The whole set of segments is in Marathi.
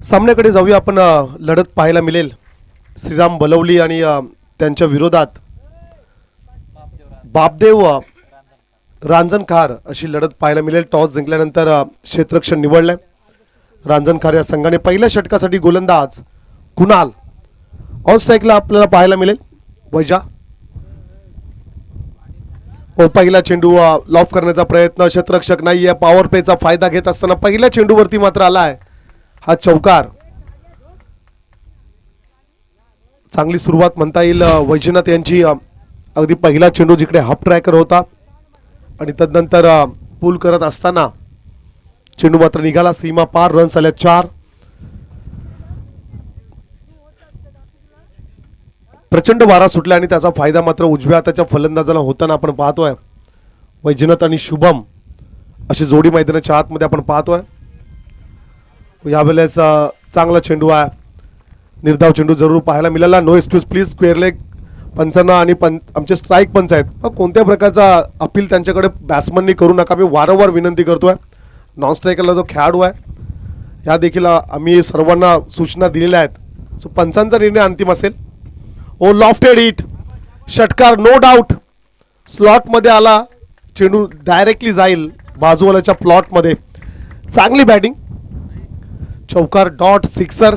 सामन्याकडे जाऊया आपण. लढत पाहायला मिळेल श्रीराम बलवली आणि त्यांच्या विरोधात बापदेव रांजणखार अशी लढत पाहायला मिळेल. टॉस जिंकल्यानंतर क्षेत्ररक्षण निवडलंय रांजणखार या संघाने. पहिल्या षटकासाठी गोलंदाज कुणाल. ऑन स्ट्राईकला आपल्याला पाहायला मिळेल वैजा. पहिला चेंडू लॉफ करण्याचा प्रयत्न, क्षेत्ररक्षक नाहीये. पॉवर प्लेचा फायदा घेत असताना पहिल्या चेंडूवरती मात्र आलाय हा चौकार. चांगली सुरुवात म्हणता येईल वैजनाथ यांची. अगदी पहिला चेंडू जिकडे हाफ ट्रॅकर होता आणि तदनंतर पूल करत असताना चेंडू मात्र निघाला सीमा पार. रन्स आल्या 4. प्रचंड वारा सुटला आणि त्याचा फायदा मात्र उजव्या हाताच्या फलंदाजाला होताना आपण पाहतोय. वैजनाथ आणि शुभम अशी जोडी मैदानाच्या आतमध्ये आपण पाहतोय. यावेळेस चांगला चेंडू आहे, निर्धाव चेंडू जरूर पाहायला मिळाला. No excuse please. Square leg पंचांना आणि आमचे स्ट्राईक पंच आहेत, कोणत्या प्रकारचा अपील त्यांच्याकडे बॅट्समननी करू नका, मी वारंवार विनंती करतोय. नॉन स्ट्रायकरला जो खेळाडू आहे या देखील आम्ही सर्वांना सूचना दिलेल्या आहेत. सो पंचांचा निर्णय अंतिम असेल. ओ लॉफ्टेड हिट, षटकार नो डाऊट. स्लॉटमध्ये आला चेंडू, डायरेक्टली जाईल बाजूवाल्याच्या प्लॉटमध्ये. चांगली बॅटिंग, चौकार, डॉट, सिक्सर.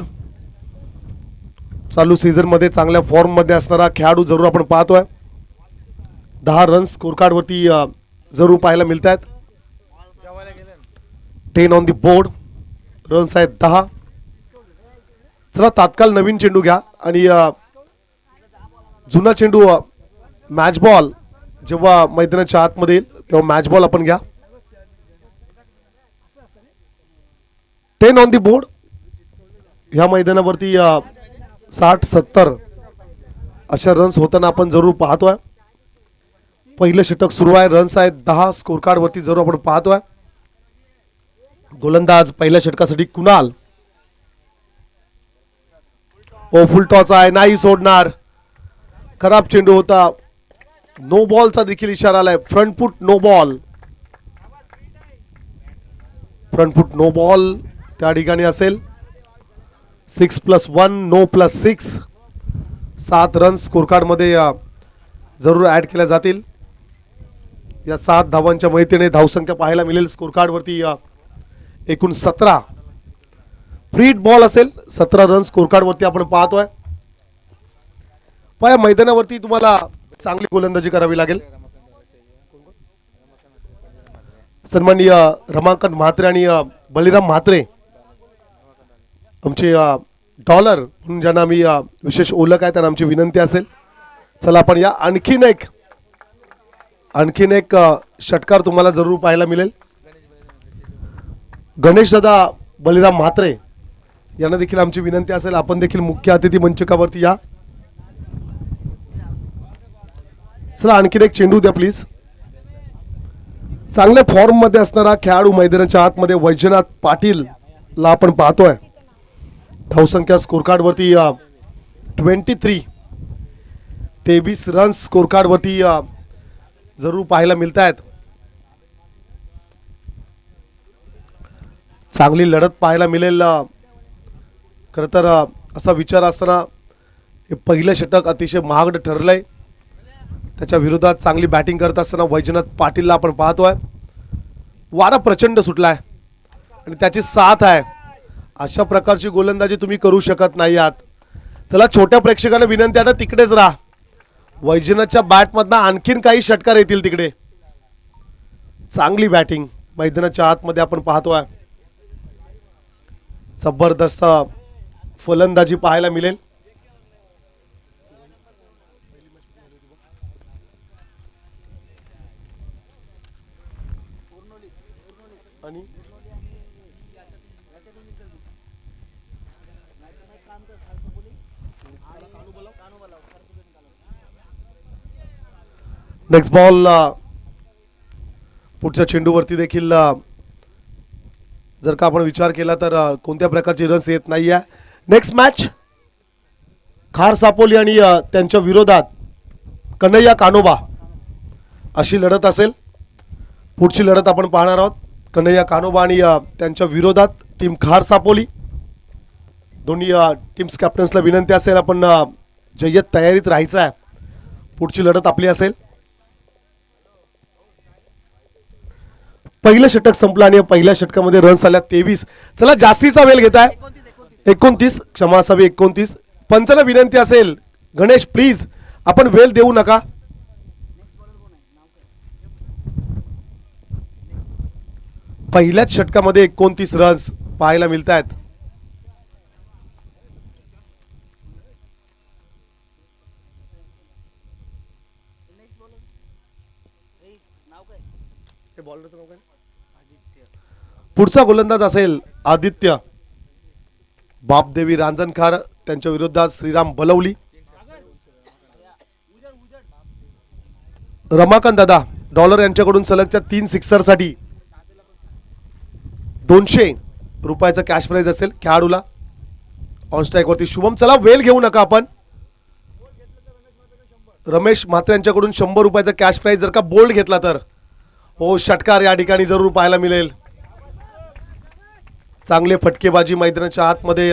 चालू सीझनमध्ये चांगल्या फॉर्ममध्ये असणारा खेळाडू जरूर आपण पाहतोय. 10 रन्स स्कोरकार्डवरती जरूर पाहायला मिळत आहेत. 10 ऑन दी बोर्ड. रन्स आहेत 10. चला तात्काळ नवीन चेंडू घ्या आणि जुना चेंडू मॅच बॉल जेव्हा मैदानाच्या आतमध्ये येईल तेव्हा मॅच बॉल आपण घ्या. 10 ऑन दी बोर्ड. ह्या मैदानावरती 60-70 अशा रन्स होताना आपण जरूर पाहतोय. पहिलं षटक सुरू आहे. रन्स आहेत 10 स्कोरकार्डवरती जरूर आपण पाहतोय. गोलंदाज पहिल्या षटकासाठी कुणाल. ओ फुल टॉस आहे, नाही सोडणार. खराब चेंडू होता. नो बॉलचा देखील इशारा आलाय. Front foot no ball. Front foot no ball त्या ठिकाणी असेल. 6+1 नो +6. 7 रन्स स्कोरकार्डमध्ये जरूर ॲड केल्या जातील. या 7 धावांच्या मदतीने धावसंख्या पाहायला मिळेल स्कोरकार्डवरती एकूण 17. फ्री बॉल असेल. 17 रन्स स्कोरकार्डवरती आपण पाहतोय. पण मैदानावरती तुम्हाला चांगली गोलंदाजी करावी लागेल. सन्माननीय रमाकांत म्हात्रे आणि बलिराम म्हात्रे आमचे डॉलर म्हणून ज्यांना आम्ही विशेष ओळख आहे त्यांना आमची विनंती असेल. चला आपण या आणखीन एक षटकार तुम्हाला जरूर पाहायला मिळेल. गणेश दादा बलिराम म्हात्रे यांना देखील आमची विनंती असेल आपण देखील मुख्य अतिथी मंचकावरती या. चला आणखीन एक चेंडू द्या प्लीज. चांगल्या फॉर्म मध्ये असणारा खेळाडू मैदानाच्या आतमध्ये वैजनाथ पाटील ला आपण पाहतोय. धावसंख्या स्कोरकार्डवरती 23 रन्स स्कोरकार्डवरती जरूर पाहायला मिळत आहेत. चांगली लढत पाहायला मिळेल. खरं तर असा विचार असताना हे पहिलं षटक अतिशय महागडं ठरलंय. त्याच्या विरोधात चांगली बॅटिंग करत असताना वैजनाथ पाटीलला आपण पाहतोय. वारा प्रचंड सुटलाय आणि त्याची साथ आहे. अशा प्रकारची गोलंदाजी तुम्ही करू शकत नाही आहात. चला छोट्या प्रेक्षकांना विनंती आता तिकडेच राहा. वैजनाथच्या बॅटमधनं आणखीन काही षटकार येतील तिकडे. चांगली बॅटिंग मैदानाच्या आतमध्ये आपण पाहतोय. जबरदस्त फलंदाजी पाहायला मिळेल. आणि नेक्स्ट बॉल. पुढच्या चेंडूवरती देखील जर का आपण विचार केला तर कोणत्या प्रकारची रन्स येत नाही आहे. नेक्स्ट मॅच खार सापोली आणि त्यांच्या विरोधात कन्हैया कानोबा अशी लढत असेल. पुढची लढत आपण पाहणार आहोत. कन्हैया कानोबा आणि त्यांच्या विरोधात टीम खार सापोली. दोन्ही टीम्स कॅप्टन्सला विनंती असेल आपण जय्यत तयारीत राहायचं आहे. पुढची लढत आपली असेल. पहिलं षटक संपलं आणि पहिल्या षटकामध्ये रन्स आल्या 23. चला जास्तीचा वेळ घेताय. 29 क्षमा असावी 29. पंचांना विनंती असेल गणेश प्लीज आपण वेळ देऊ नका. पहिल्याच षटकामध्ये 29 रन्स पाहायला मिळत आहेत. पुढचा गोलंदाज असेल आदित्य. बापदेवी रांजणकार त्यांच्या विरोधात श्रीराम बलवली. रमाकांत दादा डॉलर यांच्याकडून सलगच्या 3 सिक्सरसाठी 200 रुपयाचा कॅश प्राइज असेल खेळाडूला. ऑन स्ट्राईक वरती शुभम. चला वेळ घेऊ नका आपण. रमेश म्हात्रे यांच्याकडून 100 रुपयाचा कॅश प्राइज जर का बोल्ड घेतला तर हो षटकार या ठिकाणी जरूर पाहायला मिळेल. चांगले फटकेबाजी मैदानाच्या आतमध्ये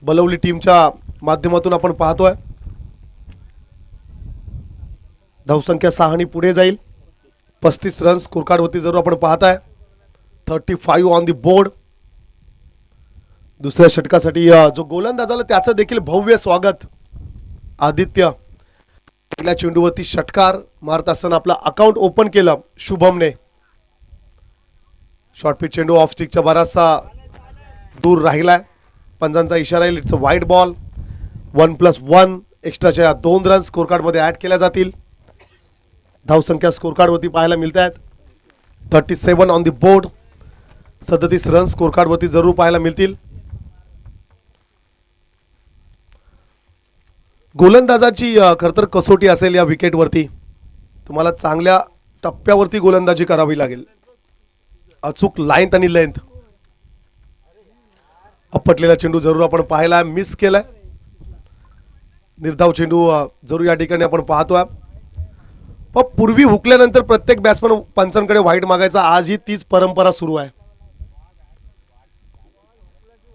बलवली टीमच्या माध्यमातून आपण पाहतोय. धावसंख्या 6 पुढे जाईल. 35 रन्स स्कोरकार्डवरती जरूर आपण पाहताय. 35 ऑन दी बोर्ड. दुसऱ्या षटकासाठी जो गोलंदाज आला त्याचं देखील भव्य स्वागत. आदित्य पहिल्या चेंडूवरती षटकार मारत असताना आपला अकाउंट ओपन केलं शुभमने. शॉर्ट पिच चेंडू ऑफ स्टिकच्या बराचसा दूर राहिलाय. पंजांचा इशारा येईल. It's a wide ball. 1+1 एक्स्ट्राच्या 2 रन्स स्कोरकार्डमध्ये ॲड केल्या जातील. धावसंख्या स्कोरकार्डवरती पाहायला मिळत आहेत. 37 ऑन दी बोर्ड. 37 रन्स स्कोरकार्डवरती जरूर पाहायला मिळतील. गोलंदाजाची खरं तर कसोटी असेल या विकेटवरती. तुम्हाला चांगल्या टप्प्यावरती गोलंदाजी करावी लागेल. अचूक लाईन आणि लेंथ. आपटलेला चेंडू जरूर आपण पाहायला मिस केलाय. निर्धाव चेंडू जरूर या ठिकाणी आपण पाहतोय. पण पूर्वी हुकल्यानंतर प्रत्येक बॅट्समन पंचांकडे वाईट मागायचा. आजही तीच परंपरा सुरू आहे.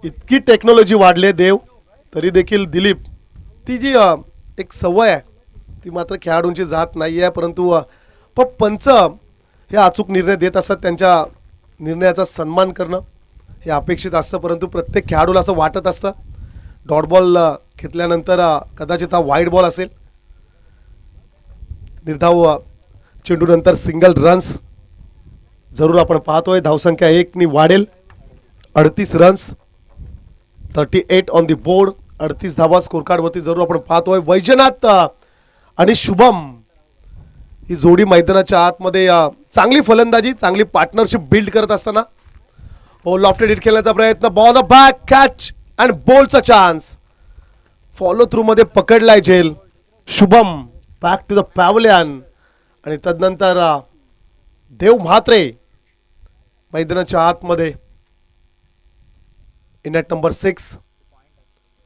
इतकी टेक्नॉलॉजी वाढले देव तरी देखील दिलीप ती जी एक सवय आहे ती मात्र खेळाडूंची जात नाही आहे. परंतु पंच हे अचूक निर्णय देत असतात. त्यांच्या निर्णयाचा सन्मान करणं हे अपेक्षित असतं. परंतु प्रत्येक खेळाडूला असं वाटत असतं डॉट बॉल घेतल्यानंतर कदाचित हा वाईड बॉल असेल. निर्धाव चेंडूनंतर सिंगल रन्स जरूर आपण पाहतोय. धावसंख्या 1 वाढेल. 38 रन्स. 38 on the board. 38 धावा स्कोरकार्डवरती जरूर आपण पाहतोय. वैजनाथ आणि शुभम ही जोडी मैदानाच्या आतमध्ये चांगली फलंदाजी चांगली पार्टनरशिप बिल्ड करत असताना हो लॉफ्टेड हिट खेळण्याचा प्रयत्न. बॉल बॅक कॅच अँड बोल्डचा चान्स. फॉलो थ्रू मध्ये पकडलाय झेल. Shubham back to the pavilion. आणि तदनंतर देव म्हात्रे मैदानाच्या आतमध्ये. इनेट नंबर 6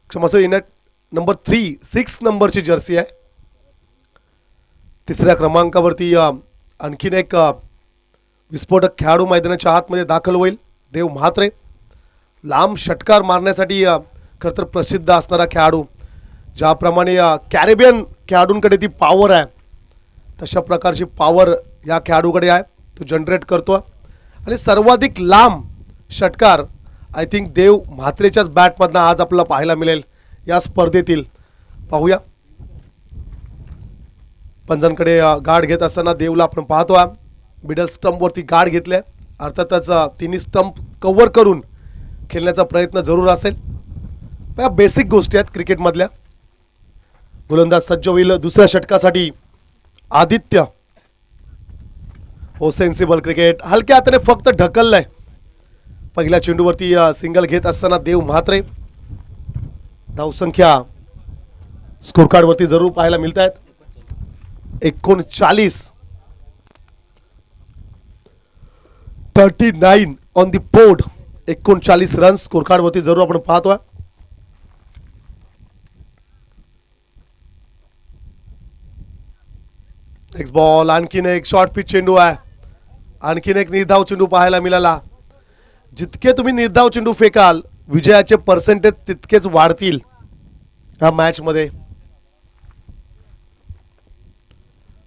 क्षमस्व इनेट नंबर 3 6 नंबरची जर्सी आहे. तिसऱ्या क्रमांकावरती आणखीन एक विस्फोटक खेळाडू मैदानाच्या आतमध्ये दाखल होईल. देव म्हात्रे लांब षटकार मारण्यासाठी खरं तर प्रसिद्ध असणारा खेळाडू. ज्याप्रमाणे कॅरेबियन खेळाडूंकडे ती पॉवर आहे तशा प्रकारची पॉवर या खेळाडूकडे आहे. तो जनरेट करतो आणि सर्वाधिक लांब षटकार आय थिंक देव म्हात्रेच्याच बॅटमधनं आज आपल्याला पाहायला मिळेल या स्पर्धेतील. पाहूया. पंजांकडे गार्ड घेत असताना देवला आपण पाहतो मिडल स्टंपवरती गार्ड घेतले. अर्थातच तिन्ही स्टंप कव्हर करून खेळण्याचा प्रयत्न जरूर असेल. या बेसिक गोष्टी आहेत क्रिकेटमधल्या. गोलंदाज सज्ज होईल दुसऱ्या षटकासाठी. आदित्य हो सेन्सिबल क्रिकेट. हलक्या हाताने फक्त ढकललंय. पहिल्या चेंडूवरती सिंगल घेत असताना देव म्हात्रे. धावसंख्या स्कोरकार्डवरती जरूर पाहायला मिळत आहेत. 39 39 ऑन दी बोर्ड. 39 रन्स स्कोरकार्डवरती जरूर आपण पाहतोय. Next ball. आणखीन एक शॉर्ट पिच चेंडू आहे. आणखीन एक निर्धाव चेंडू पाहायला मिळाला. जितके तुम्ही निर्धाव चेंडू फेकाल विजयाचे पर्सेंटेज तितकेच वाढतील या मॅचमध्ये.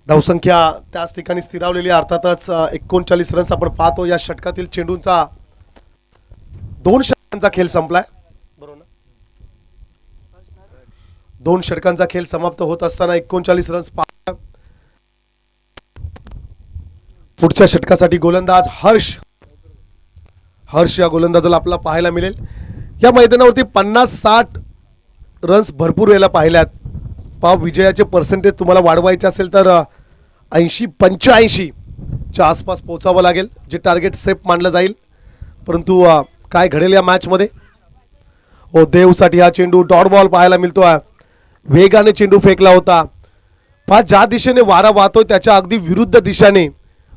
धावसंख्या त्याच ठिकाणी स्थिरावलेली. अर्थातच 39 रन्स आपण पाहतो. या षटकातील चेंडूंचा 2 षटकांचा खेळ संपलाय. बरोबर ना? 2 षटकांचा खेळ समाप्त होत असताना 39 रन्स. पुढच्या षटकासाठी गोलंदाज हर्ष या गोलंदाजाला आपल्याला पाहायला मिळेल. या मैदानावरती 50-60 रन्स भरपूर वेळेला पाहिल्यात. विजयाचे पर्सेंटेज तुम्हाला वाढवायचे असेल तर 80-85 च्या आसपास पोहोचावं लागेल, जे टार्गेट सेफ मानलं जाईल. परंतु काय घडेल या मॅचमध्ये? देवसाठी हा चेंडू डॉट बॉल पाहायला मिळतोय. वेगाने चेंडू फेकला होता. ज्या दिशेने वारा वाहतोय त्याच्या अगदी विरुद्ध दिशेने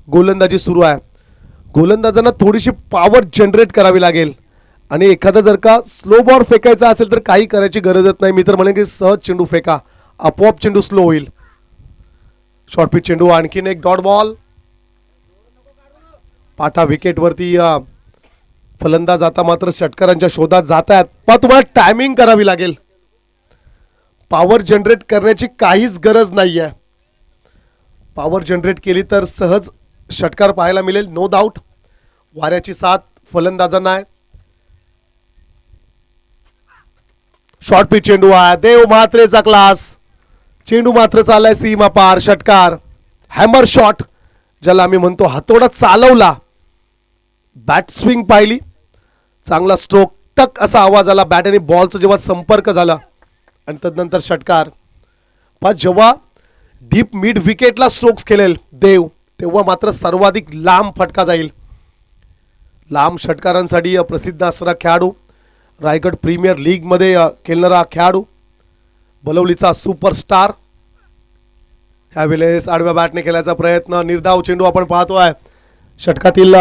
गोलंदाजी सुरू आहे. गोलंदाजांना थोडीशी पॉवर जनरेट करावी लागेल आणि एखादा जर का स्लो बॉल फेकायचा असेल तर काही करायची गरजच नाही. मी तर म्हणेन की सहज चेंडू फेका, आपोआप चेंडू स्लो होईल. शॉर्ट पिच चेंडू, आणखीन एक डॉट बॉल. पाठा विकेटवरती. फलंदाज आता मात्र षटकारांच्या शोधात जात आहेत. तुम्हाला टायमिंग करावी लागेल. पॉवर जनरेट करण्याची काहीच गरज नाही आहे. पॉवर जनरेट केली तर सहज षटकार पाहायला मिळेल. No doubt. वाऱ्याची साथ फलंदाजांना आहे. शॉर्ट पिच चेंडू आहे. देव म्हात्रेचा क्लास. चेंडू मात्र चाललाय सीमा पार. षटकार. हॅमर शॉट ज्याला आम्ही म्हणतो. हातोडा चालवला. बॅट स्विंग पाहिली. चांगला स्ट्रोक. टक असा आवाज आला बॅट आणि बॉलचा जेव्हा संपर्क झाला आणि तदनंतर षटकार. जेव्हा डीप मिड विकेटला स्ट्रोक्स खेळेल देव तेव्हा मात्र सर्वाधिक लांब फटका जाईल. लांब षटकारांसाठी प्रसिद्ध असणारा खेळाडू. रायगड प्रीमियर लीगमध्ये खेळणारा खेळाडू. बलवलीचा सुपरस्टार. ह्यावेळेस आडव्या बॅटने खेळायचा प्रयत्न. निर्धाव चेंडू आपण पाहतोय. षटकातील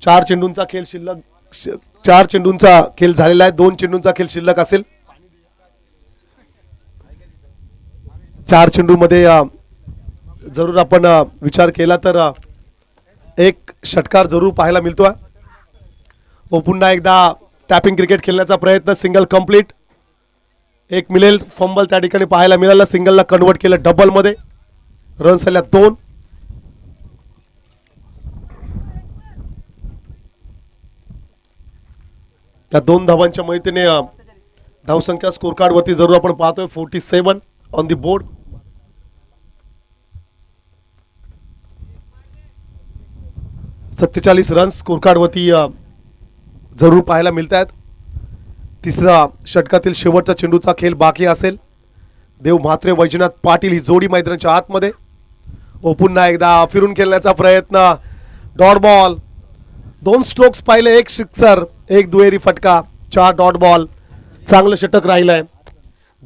4 चेंडूंचा खेळ शिल्लक. 4 चेंडूंचा खेळ झालेला आहे. 2 चेंडूंचा खेळ शिल्लक असेल. 4 चेंडूमध्ये जरूर आपण विचार केला तर एक षटकार जरूर पाहायला मिळतोय. पुन्हा एकदा टॅपिंग क्रिकेट खेळण्याचा प्रयत्न. Single complete. एक मिळेल. फंबल त्या ठिकाणी पाहायला मिळालं. सिंगलला कन्वर्ट केलं डबलमध्ये. रन्स आल्या 2. त्या 2 धावांच्या मदतीने धावसंख्या स्कोर कार्ड वरती जरूर आपण पाहतोय 47 ऑन दी बोर्ड. सत्तेचाळीस रन्स स्कोर कार्ड वरती जरूर पाहायला मिळत आहेत. तिसरा षटकातील शेवटचा चेंडूचा खेळ बाकी असेल. देव म्हात्रे वैजनाथ पाटील ही जोडी मैदानाच्या आतमध्ये. पुन्हा एकदा फिरून खेळण्याचा प्रयत्न. Dot ball. 2 स्ट्रोक्स पाहिले. 1 सिक्सर, 1 दुहेरी फटका, 4 डॉट बॉल. चांगलं षटक राहिलंय.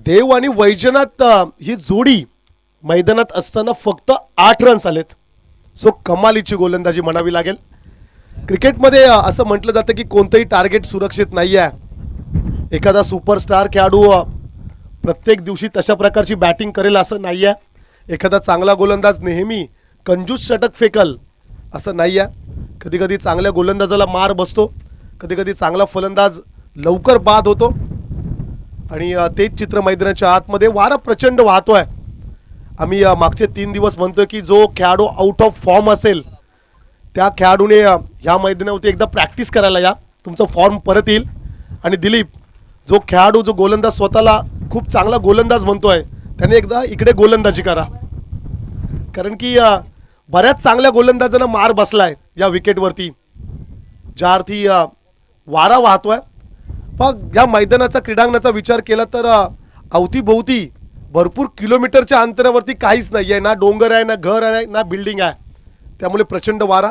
देव आणि वैजनाथ ही जोडी मैदानात असताना फक्त 8 रन्स आलेत. सो कमालीची गोलंदाजी म्हणावी लागेल. क्रिकेटमध्ये असं म्हटलं जातं की कोणतंही टार्गेट सुरक्षित नाही आहे. एखादा सुपरस्टार खेळाडू प्रत्येक दिवशी तशा प्रकारची बॅटिंग करेल असं नाही आहे. एखादा चांगला गोलंदाज नेहमी कंजूस षटक फेकल असं नाही आहे. कधी कधी चांगल्या गोलंदाजाला मार बसतो. कधी कधी चांगला फलंदाज लवकर बाद होतो. आणि तेच चित्र मैदानाच्या आतमध्ये. वारा प्रचंड वाहतोय. आम्ही मागचे 3 दिवस म्हणतोय की जो खेळाडू आउट ऑफ फॉर्म असेल त्या खेळाडूने ह्या मैदानावरती एकदा प्रॅक्टिस करायला या. तुमचा फॉर्म परत येईल. आणि दिलीप जो खेळाडू जो गोलंदाज स्वतःला खूप चांगला गोलंदाज म्हणतोय त्याने एकदा इकडे गोलंदाजी करा. कारण की बऱ्याच चांगल्या गोलंदाजांना मार बसलाय या विकेटवरती. ज्या अर्थी वारा वाहतोय. या मैदानाचा क्रीडांगणाचा विचार केला तर अवतीभोवती भरपूर किलोमीटरच्या अंतरावरती काहीच नाही आहे. ना डोंगर आहे, ना घर आहे, ना बिल्डिंग आहे. त्यामुळे प्रचंड वारा.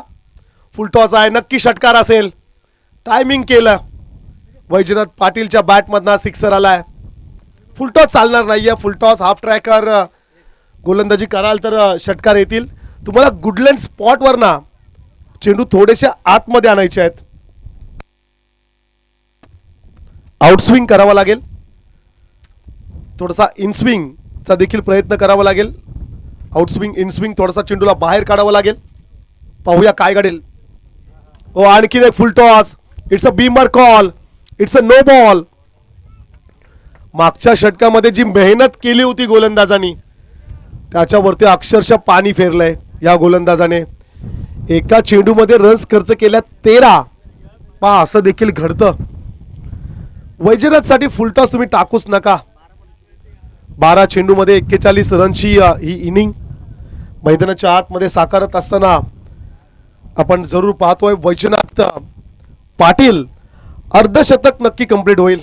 फुलटॉस आहे. नक्की षटकार असेल. टायमिंग केलं. वैजनाथ पाटीलच्या बॅटमधनं सिक्सर आलाय. फुलटॉस चालणार नाही आहे. फुलटॉस हाफ ट्रॅकर गोलंदाजी कराल तर षटकार येतील. तुम्हाला गुडलँड स्पॉटवर ना चेंडू थोडेसे आतमध्ये आणायचे आहेत. आउटस्विंग करावा लागेल. थोडासा इनस्विंगचा देखील प्रयत्न करावा लागेल. आउटस्विंग इनस्विंग थोडासा चेंडूला बाहेर काढावा लागेल. पाहूया काय घडेल. आणखीन एक full toss. It's a beamer call. It's a no ball. मागच्या षटकामध्ये जी मेहनत केली होती गोलंदाजांनी त्याच्यावरती अक्षरशः पाणी फेरलंय या गोलंदाजाने. एका चेंडूमध्ये रन्स खर्च केल्या 13. पहा असं देखील घडतं. वैजनाथसाठी फुलटॉस तुम्ही टाकूच नका. 12 चेंडूमध्ये 41 रनची ही इनिंग मैदानाच्या आतमध्ये साकारत असताना आपण जरूर पाहतोय वैजनाथ पाटील अर्धशतक नक्की कंप्लीट होईल.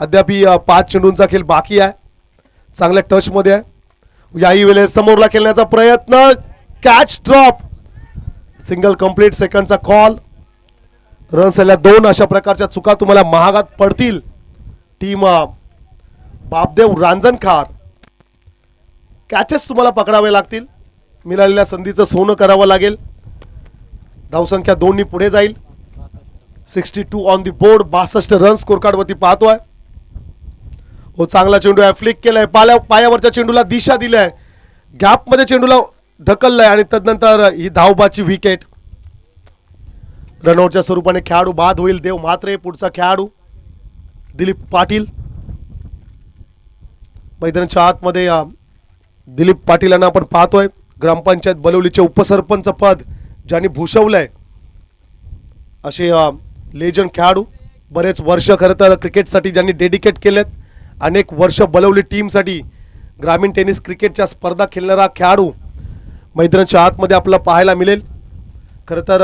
अद्याप 5 चेंडूंचा खेळ बाकी आहे. चांगल्या टच मध्ये आहे. याही वेळेस समोरला खेळण्याचा प्रयत्न. Catch drop. Single complete. सेकंडचा कॉल. रन्स आल्या 2. अशा प्रकारच्या चुका तुम्हाला महागात पडतील. टीम बापदेव रांजणखार. कॅचेस तुम्हाला पकडावे लागतील. मिळालेल्या संधीचं सोनं करावं लागेल. धावसंख्या 2 नी पुढे जाईल. 62 on the board. 62 run score card वरती पाहतोय. हो चांगला चेंडू आहे. फ्लिक केलाय. पायावरच्या चेंडूला दिशा दिलाय. गॅप मध्ये चेंडूला ढकललाय आणि तदनंतर ही धावबाची विकेट. रनआउटच्या स्वरूपाने खेळाडू बाद होईल. देव म्हात्रे पुढचा खेळाडू दिलीप पाटील. मैदानाच्या आतमध्ये दिलीप पाटील यांना आपण पाहतोय. ग्रामपंचायत बलवलीचे उपसरपंच पद ज्यांनी भूषवलंय असे लेजंड खेळाडू. बरेच वर्ष खरं तर क्रिकेटसाठी ज्यांनी डेडिकेट केलेत. अनेक वर्ष बलवली टीमसाठी ग्रामीण टेनिस क्रिकेटच्या स्पर्धा खेळणारा खेळाडू मैदानाच्या आतमध्ये आपल्याला पाहायला मिळेल. खरं तर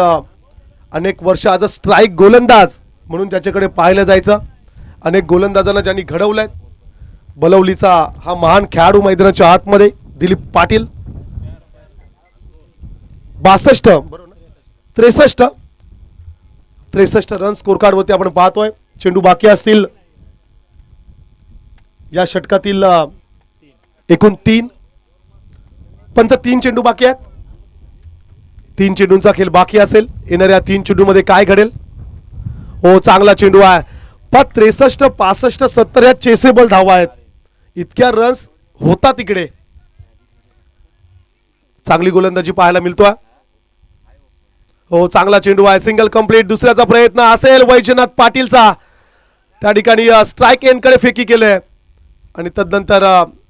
अनेक वर्ष आज स्ट्राईक गोलंदाज म्हणून ज्याच्याकडे पाहिलं जायचं. अनेक गोलंदाजांना ज्यांनी घडवलंय. बलवलीचा हा महान खेळाडू मैदानाच्या आतमध्ये Dilip Patil. 62 63 run score card वरती आपण पाहतोय. चेंडू बाकी असतील या षटकातील एकूण 3. पंच 3 चेंडू बाकी आहेत. 3 चेंडूंचा खेळ बाकी असेल. येणाऱ्या 3 चेंडूमध्ये काय घडेल. हो चांगला चेंडू आहे. 63 65 70 या चेसेबल धावा आहेत. इतक्या रन्स होता तिकडे. चांगली गोलंदाजी पाहायला मिळतोय. हो चांगला चेंडू आहे. Single complete. दुसऱ्याचा प्रयत्न असेल वैजनाथ पाटीलचा. त्या ठिकाणी स्ट्राईक एंडकडे फेकी केले आणि तदनंतर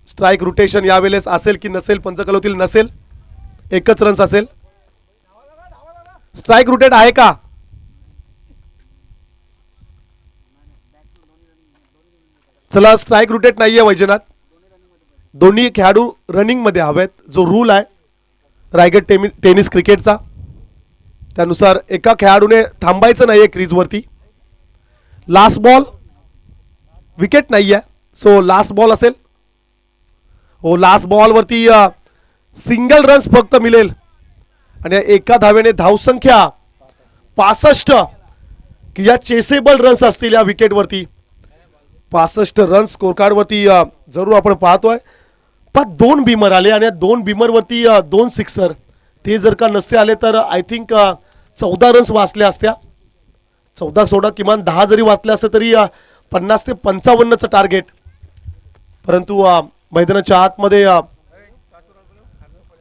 स्ट्राईक रोटेशन यावेळेस असेल की नसेल पंचकलोतील नसेल. एकच रन्स असेल. स्ट्राईक रोटेट आहे का. चला स्ट्राईक रोटेट नाहीये वैजनाथ. दोन्ही खेळाडू रनिंग मध्ये हवेत. जो रूल आहे रायगड टेनिस क्रिकेटचा त्यानुसार एका खेळाडूने थांबायचं नाहीये क्रीजवरती. Last ball. विकेट नाहीये सो लास्ट बॉल असेल. हो लास्ट बॉल वरती सिंगल रन्स फक्त मिळेल आणि एका धावेने धावसंख्या 65 की या चेसेबल रन्स असतील या विकेटवरती. 65 रन स्कोर कार्ड वरती जरूर आपण पाहतोय. पण 2 बिमर आले आणि 2 बिमर वरती 2 सिक्सर. ते जर का नसते आले तर आय थिंक 14 रन्स वाचले असत्या. 14 सोडा किमान 10 जरी वाचले असते तरी 50 ते 55चं टार्गेट. परंतु मैदानाच्या आतमध्ये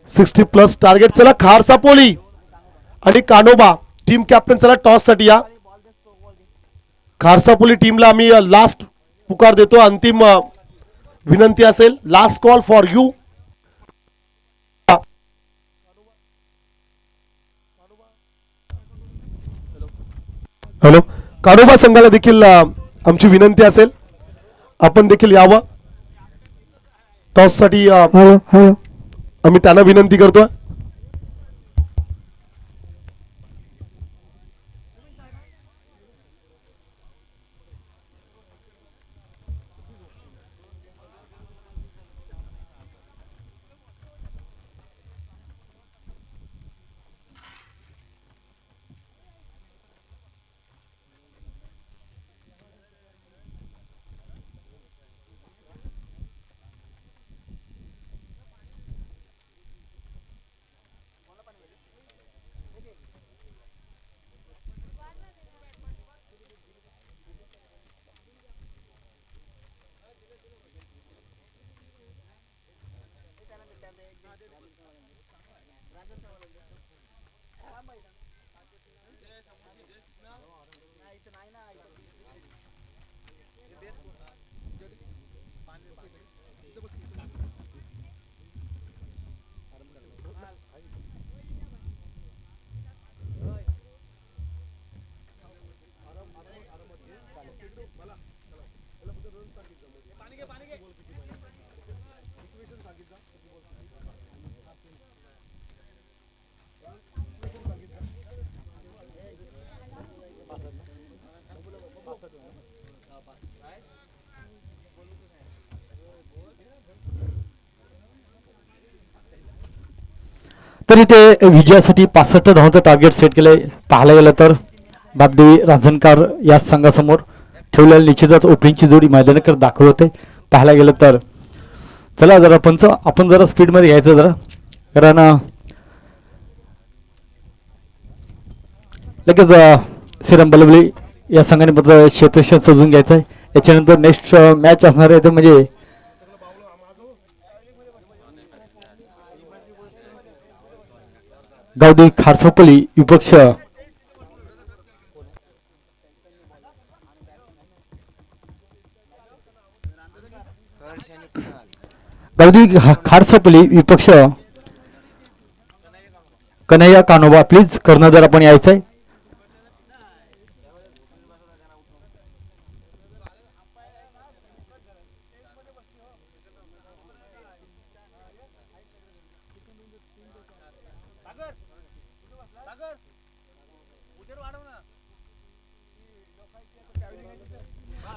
60+ टार्गेट. चला खारसापोली आणि कानोबा टीम कॅप्टन चला टॉस साठी या. खारसापोली टीमला आम्ही लास्ट पुकार देतो. अंतिम विनंती असेल. Last call for you. Hello Kanoba संघाला देखील आमची विनंती असेल आपण देखील यावं टॉस साठी. आम्ही त्यांना विनंती करतोय. तर इथे विजयासाठी 65 धावांचं टार्गेट सेट केलंय. पाहायला गेलं तर बापदेवी रांजणकर या संघासमोर ठेवलेल्या निश्चितच ओपनिंगची जोडी मैदानाकडे दाखवत होते. पाहायला गेलं तर चला जरा पंच आपण जरा स्पीडमध्ये घ्यायचं जरा, कारण लगेच श्रीराम बलवली या संघाने मात्र क्षेत्ररक्षण सजून घ्यायचं आहे. याच्यानंतर नेक्स्ट मॅच असणार आहे ते म्हणजे गावदी खारसापल्ली विपक्ष गावदी खारसापल्ली विपक्ष कन्हैया कानोबा. प्लीज कर्णधार आपण यायचं आहे.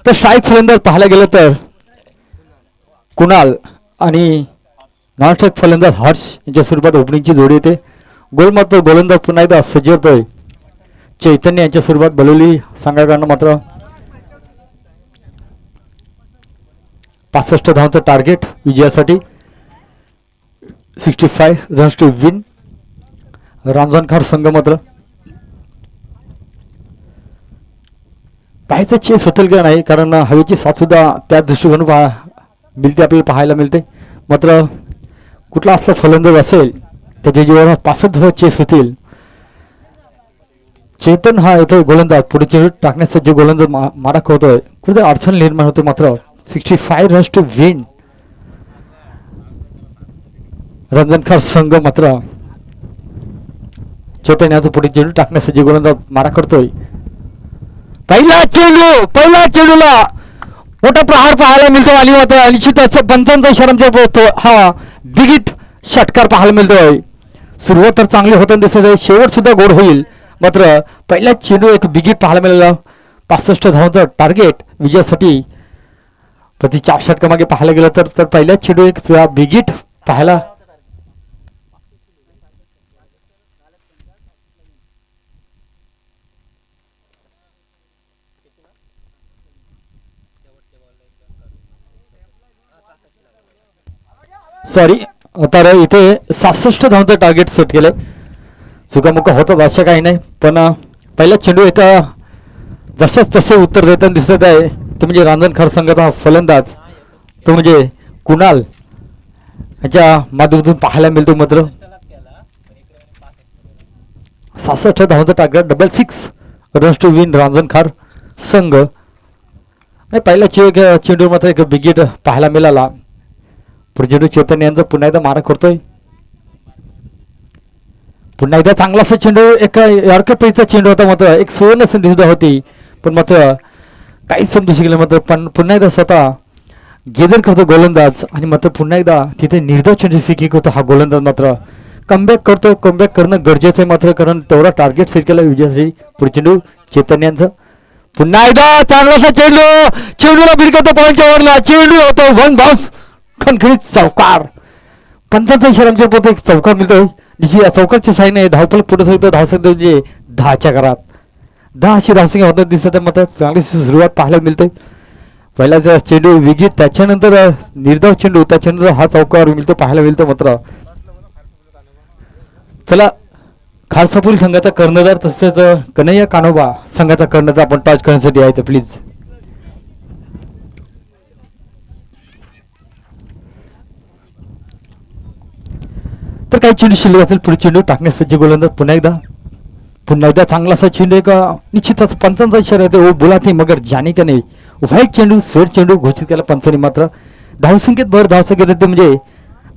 तर स्ट्राईक फलंदाज पाहायला गेलं तर कुणाल आणि नॉन स्ट्राईक फलंदाज हर्ष यांच्या स्वरूपात ओपनिंगची जोडी येते. गोल मात्र गोलंदाज पुन्हा एकदा सज्जवतोय चैतन्य यांच्या स्वरूपात बलवली संघाकडनं मात्र 65 धावांचं टार्गेट विजयासाठी. 65 रन्स टू विन. रांजणकर संघ मात्र पाहायचं चेस होतील का नाही, कारण हवेची साथ सुद्धा त्या दृष्टिकोन मिळते आपल्याला पाहायला मिळते. मात्र कुठला असला फलंदाज असेल त्याच्या जीवावर 65 धावा चेस होतील. चेतन हा येतोय गोलंदाज, पुढे चेंडू टाकण्याचा जे गोलंदाज मारा करतोय कुठे अडचण निर्माण होते. मात्र 65 रन्स टू विन. रंजनकर संघ मात्र चेतन याचं पुढे चेंडू टाकण्याचा जे गोलंदाज मारा करतोय. पहिला चेंडूला मोठा प्रहार पाहायला मिळतो आणि मात्र निश्चितच पंचांचा इशारा पोहोचतो. हा बिगिट षटकार पाहायला मिळतोय. सुरुवात तर चांगली होताना दिसत आहे, शेवट सुद्धा गोड होईल. मात्र पहिला चेंडू एक बिगिट पाहायला मिळाला. 65 धावांचं टार्गेट विजयासाठी प्रति 4 षटकामागे पाहायला गेलं तर पहिला चेंडू एक बिगिट पाहायला सॉरी. तर इथे 67 धावांचं टार्गेट सेट केलंय. चुकामुका होतात असं काही नाही, पण पहिला चेंडू एका जसंच तसे उत्तर देताना दिसत आहे ते म्हणजे रांजणकर संघाचा फलंदाज तो म्हणजे कुणाल याच्या माध्यमातून पाहायला मिळतो. मात्र 66 धावांचं target, 66 runs to win Ranjankar संघ. आणि पहिला चेंडू मात्र एक बिगिट पाहायला मिळाला. पुढे चैतन्य यांचा पुन्हा एकदा मारा करतोय. पुन्हा एकदा चांगला असा चेंडू एका यॉर्कर पेचचा चेंडू होता. मात्र एक सुवर्ण संधी सुद्धा होती, पण मात्र काहीच समजू शकले. मात्र पण पुन्हा एकदा स्वतः गेदर करतो गोलंदाज आणि मात्र पुन्हा एकदा तिथे निर्धाव चेंडू फेकी होतो हा गोलंदाज. मात्र कमबॅक करतो. कमबॅक करणं गरजेचं आहे मात्र, कारण तेवढा टार्गेट सेट केला विजयासाठी. पुढे चेंडू चैतन्यांचं पुन्हा एकदा चांगलासा चेंडूला भिरकतो पॉईंटच्या वरला. चेंडू होतो वन बाउन्स खणखणीत चौकार. 55 इशारांच्या पोत एक चौकार मिळतोय. या चौकारची साईने धावफलक पुढे सरतो. धावसंख्या म्हणजे 10च्या घरात 10 अशी धावसंख्या होत दिसत आहे. मात्र चांगली सुरुवात पाहायला मिळते. पहिला चेंडू विगिट, त्याच्यानंतर निर्धाव चेंडू, त्याच्यानंतर हा चौकार मिळतो पाहायला मिळतो. मात्र चला खारसापुरी संघाचा कर्णधार तसेच कन्हैया कानोबा संघाचा कर्णधार आपण टॉच करण्यासाठी यायचं प्लीज. तर काही चेंडू शिल्लक असेल. पुढे चेंडू टाकण्यासाठी गोलंदाज पुन्हा एकदा चांगला चेंडू एक निश्चितच पंचांचा इशारा येतो. वो बुलाते मगर जाने का नाही. व्हाईट चेंडू स्वेट चेंडू घोषित केला पंचांनी. मात्र धावसंख्येत भर धावसंख्येत होते म्हणजे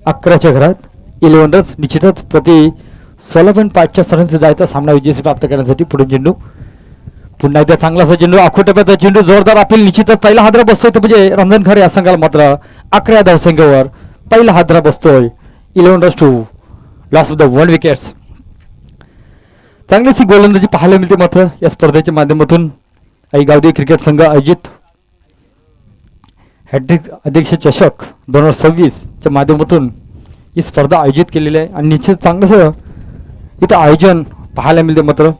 11च्या घरात 11 रन्स निश्चितच प्रति 16.5च्या सरांचे जायचा सामना विजयी प्राप्त करण्यासाठी पुढे चेंडू पुन्हा एकदा चांगला असा चेंडू आखोटप्याचा चेंडू जोरदार अपील निश्चितच पहिला हादरा बसतोय तो म्हणजे रंजन खरे या संघाला मात्र 11 धावसंख्येवर पहिला हादरा बसतोय 11 runs to loss of the 1 wickets. चांगलीशी गोलंदाजी पाहायला मिळते मात्र या स्पर्धेच्या माध्यमातून आई गावदेवी क्रिकेट संघ आयोजित हॅट्रिक अध्यक्ष चषक 2026 च्या माध्यमातून ही स्पर्धा आयोजित केलेली आहे आणि निश्चित चांगलं इथं आयोजन पाहायला मिळते मात्र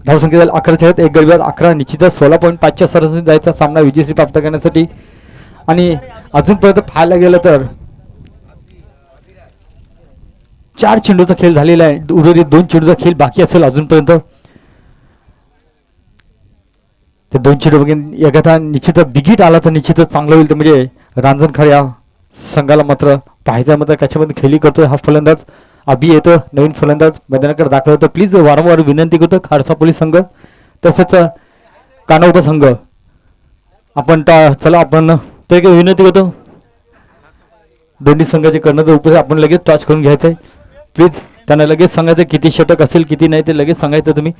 धावसंख्या 11च्या आहेत 1 गडी बाद 11 निश्चितच 16.5च्या सरासरी जायचा सामना विजयश्री प्राप्त करण्यासाठी. आणि अजूनपर्यंत पाहायला गेलं तर 4 चेंडूचा खेळ झालेला आहे उर्वरित 2 चेंडूचा खेळ बाकी असेल अजूनपर्यंत. ते 2 चेंडू बघून एखादा निश्चितच बिगिट आला तर निश्चितच चांगलं होईल. ते म्हणजे रांजण खरे या संघाला मात्र पाहायचा मात्र कशामध्ये खेळी करतोय हा फलंदाज अभि येतो नवीन फलंदाज मैदानाकडे दाखल होतो. प्लीज वारंवार विनंती करतो खारसा पोलीस संघ तसेच कानोबा संघ आपण चला आपण ते काही विनंती करतो दोन्ही संघाचे करण्याचा उपयोग आपण लगेच टॉच करून घ्यायचं आहे. प्लीज त्यांना लगेच सांगायचं किती षटक असेल किती नाही ते लगेच सांगायचं तुम्ही.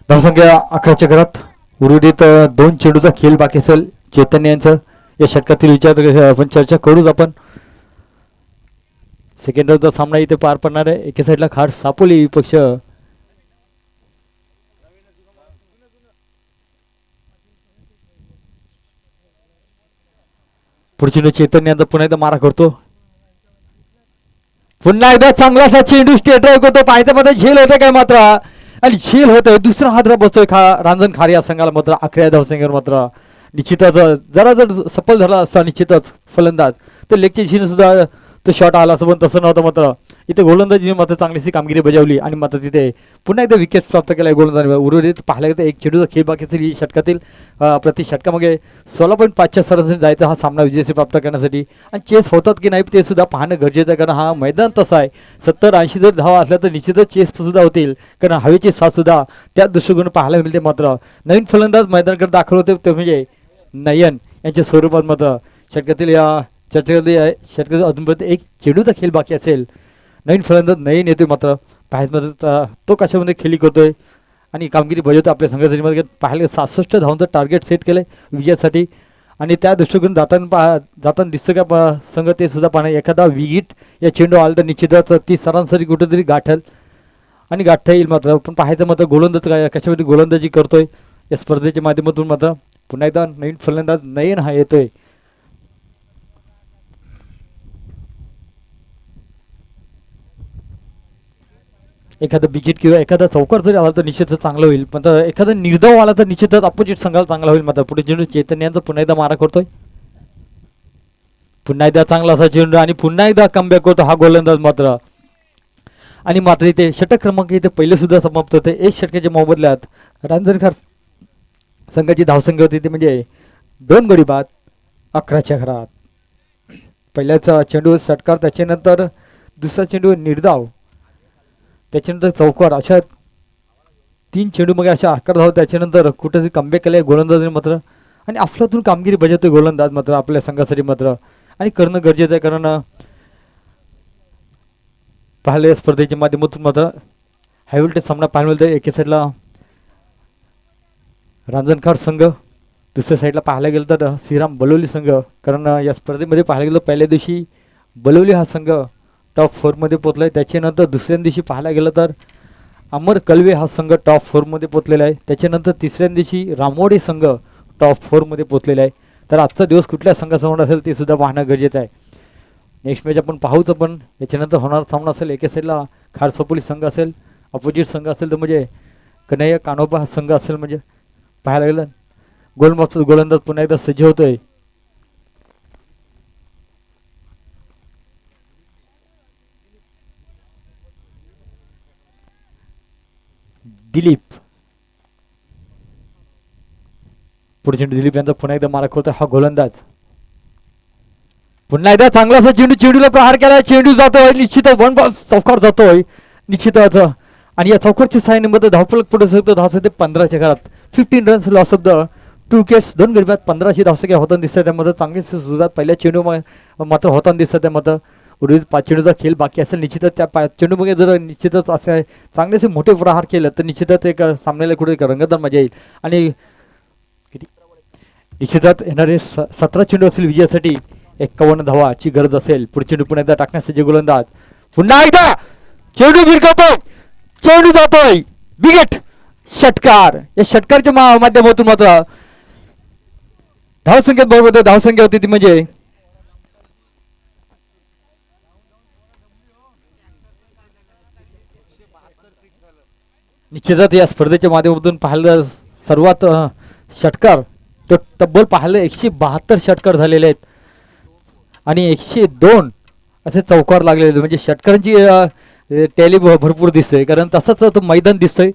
धावसंख्या 11च्या घरात उर्वरित 2 चेंडूचा खेळ बाकी असेल. चैतन्य यांचं या षटकातील विचार आपण चर्चा करूच आपण. सेकंड राऊंडचा सामना इथे पार पडणार आहे. एके साईडला खार सापोली पक्ष पुढची चैतन्य यांचा पुन्हा एकदा मारा करतो. पुन्हा एकदा चांगलासा चेंडू स्टेट ड्राईव्ह करतो पाहायचा मध्ये झेल होते काय मात्र आणि झेल होतोय दुसरा हादरा बसतोय रांजण खारी या संघाला मात्र 11 धावसंख्येवर मात्र निश्चितच जरा जर सफल झाला असता निश्चितच फलंदाज तर लेगच्या दिशेने सुद्धा तो शॉट आला असं पण तसं नव्हतं. मात्र इथे गोलंदाजीने मात्र चांगलीशी कामगिरी बजावली आणि मात्र तिथे पुन्हा एकदा विकेट प्राप्त केला गोलंदाजी. उर्वरित पाहायला गेलं 1 चेंडूचा खेळ बाकी असेल ही षटकातील प्रति षटकामागे 16.5च्या सरासरी जायचा हा सामना विजयश्री प्राप्त करण्यासाठी. आणि चेस होतात की नाही ते सुद्धा पाहणं गरजेचं आहे कारण हा मैदान तसा आहे 70-80 जर धावा असल्या तर निश्चितच चेस सुद्धा होतील कारण हवेची साथ सुद्धा त्या दृष्टिकोन पाहायला मिळते. मात्र नवीन फलंदाज मैदानाकडे दाखल होते ते म्हणजे नयन यांच्या स्वरूपात मात्र षटकातील या षटकातील अजूनपर्यंत 1 चेंडूचा खेळ बाकी असेल. नवीन फलंदाज नयन येतोय मात्र पाहायचं तो कशामध्ये खेळी करतोय आणि कामगिरी बजावतो आपल्या संघासाठी. मध्ये पाहायला 67 धावांचं टार्गेट सेट केलंय विजयासाठी आणि त्या दृष्टिकोन जाताना दिसतं का संघ ते सुद्धा पाहणं एखादा विकेट या चेंडू आला तर निश्चितच ती सरासरी कुठेतरी गाठल आणि गाठता येईल. मात्र पण पाहायचं मात्र गोलंदाज काय कशामध्ये गोलंदाजी करतोय या स्पर्धेच्या माध्यमातून. मात्र पुन्हा एकदा नवीन फलंदाज नयन हा येतोय. एखादा विकेट किंवा एखादा चौकार जरी आला तर निश्चितच चांगलं होईल पण एखादा निर्धाव आला तर निश्चितच अपोजिट संघाला चांगला होईल. मात्र पुढे चेंडू चैतन्यांचा पुन्हा एकदा मारा करतोय. पुन्हा एकदा चांगला असा चेंडू आणि पुन्हा एकदा कमबॅक होतो हा गोलंदाज मात्र. आणि मात्र इथे षटक क्रमांक इथे पहिले सुद्धा समाप्त होते. 1 षटकाच्या मोबदल्यात रांजणखार संघाची धावसंख्या होती ती म्हणजे 2 गडी बाद 11च्या घरात. पहिल्याच चेंडू षटकार त्याच्यानंतर दुसरा चेंडू निर्धाव त्याच्यानंतर चौकार अशा 3 चेंडू मग अशा 11 धाव त्याच्यानंतर कुठेतरी कमबॅक केले गोलंदाजाने मात्र आणि अफलातून कामगिरी बजावतोय गोलंदाज मात्र आपल्या संघासाठी मात्र आणि करणं गरजेचं आहे कारण पाहिल्या स्पर्धेच्या माध्यमातून मात्र हायवोल्टेज सामना पाहायला मिळतोय. एके साईडला रांजणखार संघ दुसऱ्या साईडला पाहायला गेलं तर श्रीराम बलवली संघ कारण या स्पर्धेमध्ये पाहायला गेलं पहिल्या दिवशी बलवली हा संघ टॉप 4 मध्ये पोहोचलाय. त्याच्यानंतर दुसऱ्या दिवशी पाहायला गेलं तर अमर कलवे हा संघ टॉप 4 मध्ये पोहोचलेला आहे. त्याच्यानंतर तिसऱ्या दिवशी रामोडे संघ टॉप 4 मध्ये पोहोचलेला आहे. तर आजचा दिवस कुठल्या संघासमोर असेल ते सुद्धा पाहणं गरजेचं आहे. नेक्स्ट मॅच आपण पाहूच आपण याच्यानंतर होणार सामना असेल. एके साईडला खारसापोली संघ असेल अपोजिट संघ असेल तर म्हणजे कन्हैया कानोबा हा संघ असेल. म्हणजे पाहायला गेलं गोलंदाज पुन्हा एकदा सज्ज होतोय. दिलीप पुढे दिलीप यांचा पुन्हा एकदा मारा करतोय हा गोलंदाज. पुन्हा एकदा चांगलासा चेंडूला प्रहार केला. चेंडू जातोय निश्चितच 1 बॉल चौकार जातोय निश्चितच आणि या चौकारच्या साहाय्याने मध्ये धावफलक पुढे सरतो. धावसंख्या 15च्या घरात 15 runs loss of the 2 wickets 2 गडी बाद 15शी धावसंख्या होताना दिसत त्यामध्ये चांगली सुरुवात पहिल्या चेंडू मात्र होताना दिसत त्यामध्ये उर्वरित 5 चेंडूचा खेळ बाकी असेल निश्चितच त्या चेंडूमध्ये जर निश्चितच असे चांगलेसे मोठे प्रहार केले तर निश्चितच एक सामन्याला कुठे एक रंगतदार मजा येईल आणि किती निश्चितच येणारे 17 चेंडू असेल विजयासाठी 51 धावाची गरज असेल. पुढे चेंडू पुन्हा एकदा टाकण्यासाठी गोलंदाज पुन्हा एकदा चेंडू भिरकवतो चेंडू जातोय विकेट षटकार या षटकारच्या माध्यमातून मात्र धावसंख्येत बरोबर धावसंख्या होती ती म्हणजे निश्चितच या स्पर्धेच्या माध्यमातून पाहिलं सर्वात षटकार तो तब्बल पाहिलं 172 षटकार झालेले आहेत आणि 102 असे चौकार लागलेले म्हणजे षटकारांची टॅली भरपूर दिसतोय कारण तसंच तो मैदान दिसतोय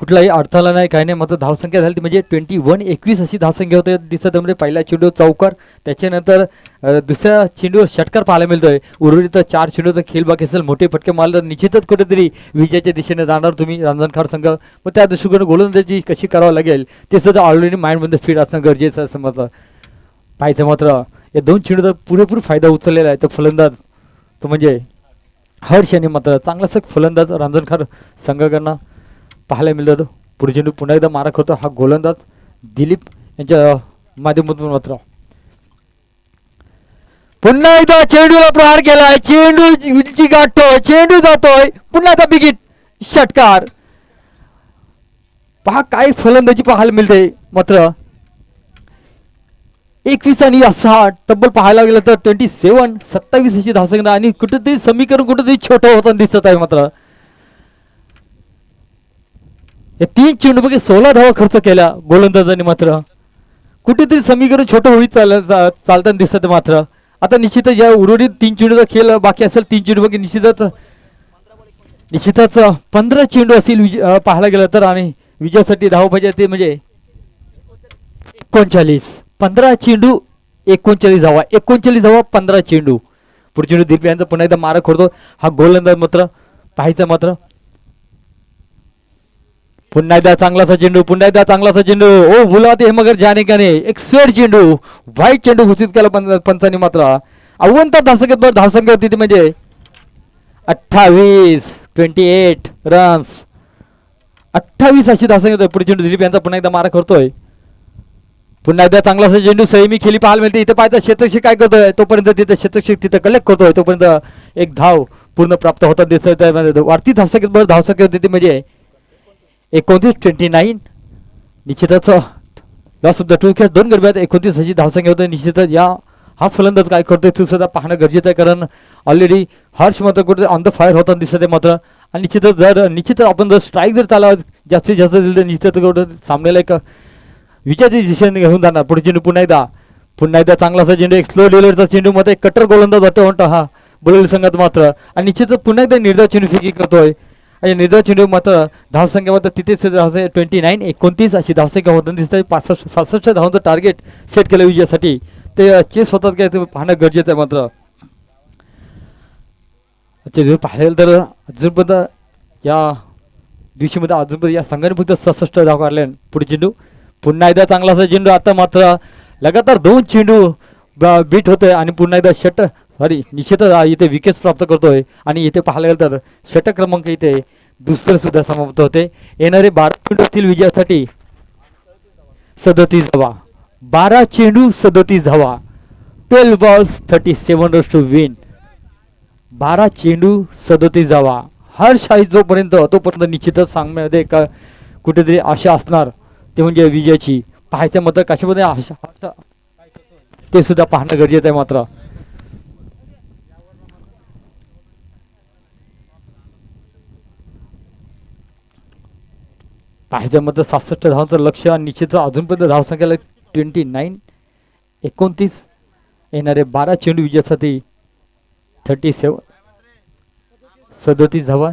कुठलाही अडथळा नाही काही नाही मात्र धावसंख्या झाली ती म्हणजे 21-21 अशी धावसंख्या होते दिसत म्हणजे पहिला चेंडू चौकार त्याच्यानंतर दुसऱ्या चेंडूवर षटकार पाहायला मिळतोय उर्वरित 4 चेंडूचा खेळ बाकी असेल मोठे फटके मारले तर निश्चितच कुठेतरी विजयाच्या दिशेने जाणार तुम्ही रांजणकर संघ मग त्या दृष्टिकोन गोलंदाजी कशी करावं लागेल ते सुद्धा ऑलरेडी माइंडमध्ये फिट असणं गरजेचं असं मात्र पाहायचं मात्र या 2 चेंडूचा पुरेपूर फायदा उचललेला आहे तो फलंदाज तो म्हणजे हर्ष यांनी मात्र चांगलाच फलंदाज रांजणकर संघाकडनं पाहायला मिळतो. पुढे चेंडू पुन्हा एकदा मारा करतो हा गोलंदाज दिलीप यांच्या माध्यमातून मात्र पुन्हा एकदा चेंडूला प्रहार केलाय चेंडू उंची गाठतोय चेंडू जातोय पुन्हा एकदा बिगिट षटकार पहा काय फलंदाजी पाहायला मिळते मात्र 21 आणि 60 तब्बल पाहायला गेलं तर 27 अशी धावसंख्या आणि कुठेतरी समीकरण कुठेतरी छोटं होताना दिसत आहे मात्र या 3 चेंडूपैकी 16 धावा खर्च केल्या गोलंदाजांनी मात्र कुठेतरी समीकरण छोटं होईल चालताना दिसत मात्र आता निश्चितच या उर्वरित 3 चेंडूचा खेळ बाकी असेल 3 चेंडूपैकी निश्चितच 15 चेंडू असतील पाहायला गेलं तर आणि विजयासाठी धाव पाहिजे ते म्हणजे 15 चेंडू 39 धावा 15 चेंडू पुढे चेंडू दिलीप यांचा पुन्हा एकदा मारा करतो हा गोलंदाज मात्र पाहायचा मात्र पुन्हा एकदा चांगलासा चेंडू ओ बुलाते हे मगर जाने का नाही एक स्वेड चेंडू व्हाईट चेंडू घोषित केला पंचांनी मात्र अव्वंत धावसंख्या होती ती म्हणजे 28 रन्स 28 अशी धावसंख्या पुढे चेंडू दिलीप यांचा पुन्हा एकदा मारा करतोय पुन्हा एकदा चांगलासा चेंडू सैमी खेळी पाहायला मिळते इथे पाहायचं क्षेत्रक्षक काय करतोय तोपर्यंत तिथे क्षेत्रक्षक तिथे कलेक्ट करतोय तोपर्यंत एक धाव पूर्ण प्राप्त होता दिसत वाढती धावसंख्या होती ती म्हणजे 29 निश्चितच लॉस ऑफ द 2 विकेट 2 गडी बाद 29 अशी धावसंख्या होते निश्चितच या हा फलंदाज काय करतोय ते सुद्धा पाहणं गरजेचं आहे कारण ऑलरेडी हर्ष मात्र कुठे ऑन द फायर होताना दिसत आहे मात्र आणि निश्चितच आपण जर स्ट्राईक जर त्याला जास्तीत जास्त दिलं तर निश्चित कुठं सामन्याला एक विजयाच्या दिशेने घेऊन जाणार पुढे चेंडू पुन्हा एकदा चांगलासा चेंडू एक स्लो डिलिव्हरीचा चेंडू मध्ये कट्टर गोलंदाज वाटतो हा बुलेल संघात मात्र आणि निश्चितच पुन्हा एकदा निर्धाव चेंडू फेकी करतोय आणि निर्धाव चेंडू मात्र धावसंख्या मात्र तिथेच 29 अशी धावसंख्या होताना दिसते 65 धावांचं टार्गेट सेट केलं विजयासाठी ते चेस होतात काय ते पाहणं गरजेचं आहे मात्र पाहिलं तर अजूनपर्यंत या दिवशीमध्ये अजूनपर्यंत या संघाने फक्त 66 धाव काढले पुढे चेंडू पुन्हा एकदा चांगलासा चेंडू आता मात्र लगातार 2 चेंडू बीट होतोय आणि पुन्हा एकदा निश्चितच इथे विकेट्स प्राप्त करतोय आणि इथे पाहायला गेलं तर षटक क्रमांक इथे दुसरं सुद्धा समाप्त होते येणारे 12 चेंडूतील विजयासाठी 37 धावा 12 चेंडू 37 धावा 12 बॉल्स 37 रन्स टू विन 12 चेंडू 37 धावा हर्ष आहे तोपर्यंत निश्चितच सामन्यामध्ये कुठेतरी आशा असणार ते म्हणजे विजयाची पाहायचं मात्र कशामध्ये आशा ते सुद्धा पाहणं गरजेचं आहे मात्र पाहायचं मात्र 67 धावांचं लक्ष आणि निश्चित अजूनपर्यंत धावसंख्याला 29 येणारे 12 चेंडू विजयासाठी 37 धावा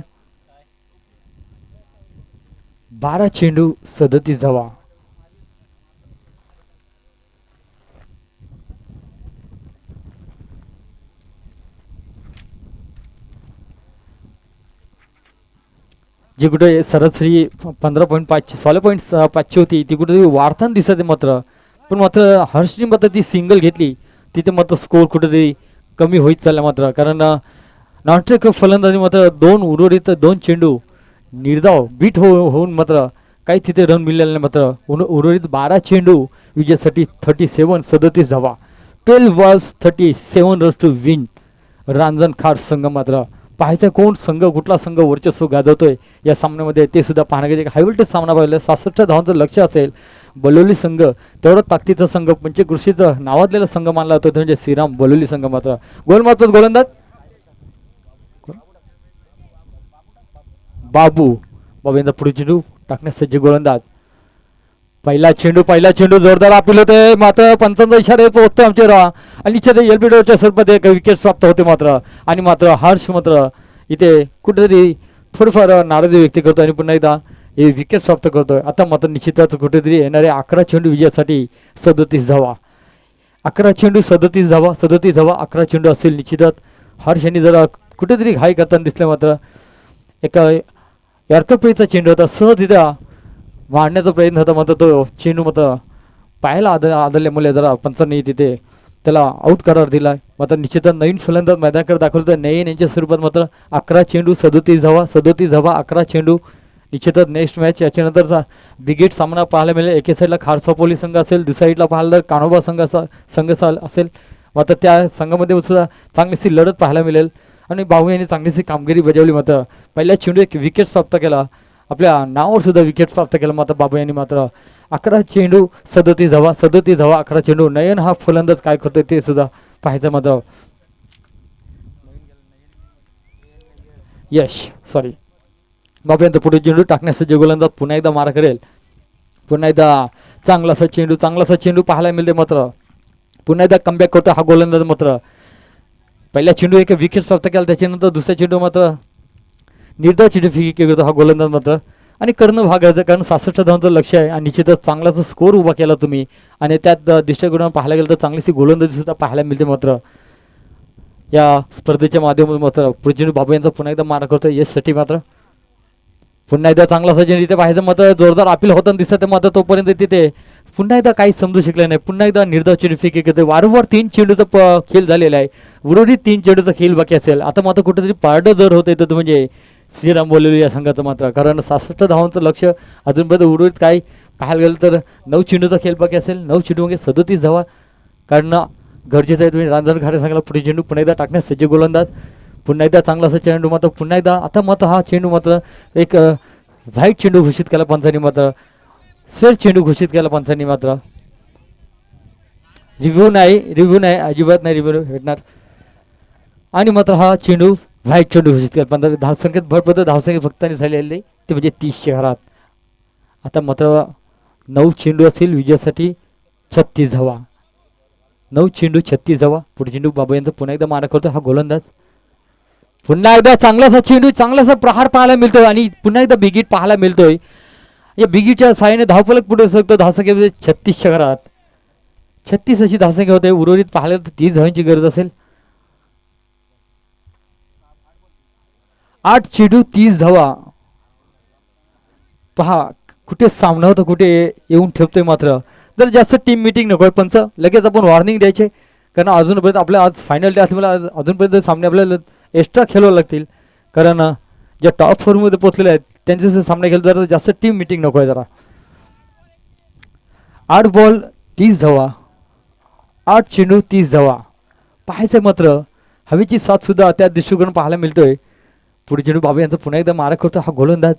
12 चेंडू 37 धावा जी कुठे सरासरी 15.5 16.5 होती ती कुठेतरी वाढताना दिसत आहे मात्र. पण मात्र हर्षनी मात्र ती सिंगल घेतली तिथे मात्र स्कोर कुठेतरी कमी होईत चालला मात्र. कारण नॉनस्ट्राईक फलंदाजी मात्र उर्वरित 2 चेंडू निर्धाव बीट होऊन मात्र काही तिथे रन मिळाले नाही मात्र. उर्वरित 12 चेंडू विजयासाठी 37 धावा 12 बॉल्स 37 रन्स टू विन. रांजणखार संघ मात्र पाहायचं कोण संघ कुठला संघ वर्चस्व गाजवतोय या सामन्यामध्ये ते सुद्धा पाहण्याचे हाय व्होल्टेज सामना पाहिला. 66 धावांचं लक्ष असेल. बलोली संघ तेवढा ताकदीचा संघ पंचकृषीचं नावाजलेला संघ मानला जातो म्हणजे श्रीराम बलोली संघ मात्र. गोल मारतो गोलंदाज बाबू यांचा पुढे चेंडू टाकण्यास सज्ज गोलंदाज. पहिला चेंडू जोरदार अपील होते मात्र पंचांचा इशारा पोहोचतो आमच्यावर आणि निश्चित एलबीडोच्या स्वरूपात एक विकेट प्राप्त होते मात्र. आणि मात्र हर्ष मात्र इथे कुठेतरी थोडंफार नाराजी व्यक्त करतो आणि पुन्हा एकदा हे विकेट प्राप्त करतोय. आता मात्र निश्चितच कुठेतरी येणारे 11 चेंडू विजयासाठी 37 धावा 11 चेंडू 37 धावा 11 चेंडू असेल. निश्चितच हर्ष यांनी जरा कुठेतरी घाई करताना दिसले मात्र. एका यॉर्कर चेंडू होता सहजरित्या मारण्याचा प्रयत्न होता मात्र तो चेंडू मात्र पाहायला आदळल्यामुळे जरा पंचांनी तिथे त्याला आऊट करार दिला. मात्र निश्चितच नवीन फलंदाज मैदानाकडे दाखवतो नयन यांच्या स्वरूपात मात्र 11 चेंडू 37 धावा 11 चेंडू. निश्चितच नेक्स्ट मॅच याच्यानंतरचा बिगेट सामना पाहायला मिळेल. एके साईडला खारसापोली संघ असेल दुसऱ्या साईडला पाहायला तर कान्होबा संघ असेल. मात्र त्या संघामध्ये सुद्धा चांगलीशी लढत पाहायला मिळेल आणि बाबू यांनी चांगलीशी कामगिरी बजावली. मात्र पहिल्या चेंडू एक विकेट प्राप्त केला आपल्या नावावर सुद्धा विकेट प्राप्त केला मात्र बाबू यांनी मात्र. 11 चेंडू 37 धावा 11 चेंडू. नयन हा फलंदाज काय करतोय ते सुद्धा पाहायचं मात्र. बाबू यांचा पुढे चेंडू टाकण्यासाठी गोलंदाज पुन्हा एकदा मारा करेल. पुन्हा एकदा चांगलासा चेंडू पाहायला मिळते मात्र. पुन्हा एकदा कमबॅक करतो हा गोलंदाज मात्र. पहिल्या चेंडू एक विकेट प्राप्त केला त्याच्यानंतर दुसऱ्या चेंडू मात्र निर्धाव चेंडू फिकी करतो हा गोलंदाज मात्र. आणि करणं भागायचं कारण 66 धावांचं लक्ष आहे आणि निश्चितच चांगलाचा स्कोर उभा केला तुम्ही आणि त्यात दृष्टिकोनातून पाहायला गेलं तर चांगलीशी गोलंदाजी सुद्धा पाहायला मिळते मात्र. या स्पर्धेच्या माध्यमातून मात्र पुढे बाबू यांचा पुन्हा एकदा मारा करतो यशसाठी मात्र. पुन्हा एकदा चांगला चेंडू इथे पाहायचं मात्र जोरदार अपील होताना दिसत मात्र तोपर्यंत तिथे पुन्हा एकदा काही समजू शकले नाही. पुन्हा एकदा निर्धाव चेंडू फेकी करते. वारंवार 3 चेंडूचा खेळ झालेला आहे. उर्वरित 3 चेंडूचा खेळ बाकी असेल. आता मात्र कुठेतरी पारडं जर होत येतं म्हणजे श्रीराम बोललेली या संघाचं मात्र. कारण 66 धावांचं लक्ष अजूनपर्यंत उर्वरित काय पाहायला गेलं तर 9 चेंडूचा खेळ बाकी असेल. 9 चेंडू म्हणजे 37 धावा कारण गरजेचं आहे. तुम्ही रांजणखारे सांगायला पुढे चेंडू पुन्हा एकदा टाकण्यास सज्ज गोलंदाज. पुन्हा एकदा चांगला असा चेंडू मात्र पुन्हा एकदा आता मात्र हा चेंडू मात्र एक व्हाईट चेंडू घोषित केला पंचांनी मात्र. स्वेर चेंडू घोषित केला पंचांनी मात्र. रिव्ह्यू नाही अजिबात नाही रिव्ह्यू भेटणार. आणि मात्र हा चेंडू व्हाईट चेंडू घोषित केला. 15 धावसंख्येत भरपत्र धावसंख्या फक्तांनी झालेली ते म्हणजे 30 घरात. आता मात्र 9 चेंडू असेल विजयासाठी 36 धावा 9 चेंडू 36 धावा. पुढे चेंडू बाबू यांचा पुन्हा एकदा मारा करतो हा गोलंदाज. पुन्हा एकदा चांगलासा चेंडू चांगलासा प्रहार पाहायला मिळतोय आणि पुन्हा एकदा बिगीट पाहायला मिळतोय. या बिगीटच्या साहाय्याने धावफलक पुढे शकतो. धावसंख्येमध्ये 36 घरात 36 अशी धावसंख्या होते. उर्वरित पाहायला तर 30 धावांची गरज असेल. 8 चेंडू 30 धावा. पहा कुठे सामना होतं कुठे येऊन ठेवतोय मात्र. जर जास्त टीम मीटिंग नको पंच लगेच आपण वॉर्निंग द्यायचे कारण अजूनपर्यंत आपल्या आज फायनल डे असल्यामुळे अजूनपर्यंत सामने आपल्याला एक्स्ट्रा खेळावं लागतील. कारण ज्या टॉप 4मध्ये पोहोचलेले आहेत त्यांचे सामने खेळ जरा जास्त टीम मीटिंग नको आहे जरा. 8 बॉल 30 धावा 8 चेंडू 30 धावा. पाहायचं मात्र हवेची साथ सुद्धा त्या दृष्टिकोन पाहायला मिळतोय. पुढे चेंडू बाबू यांचा पुन्हा एकदा मारा करतो हा गोलंदाज.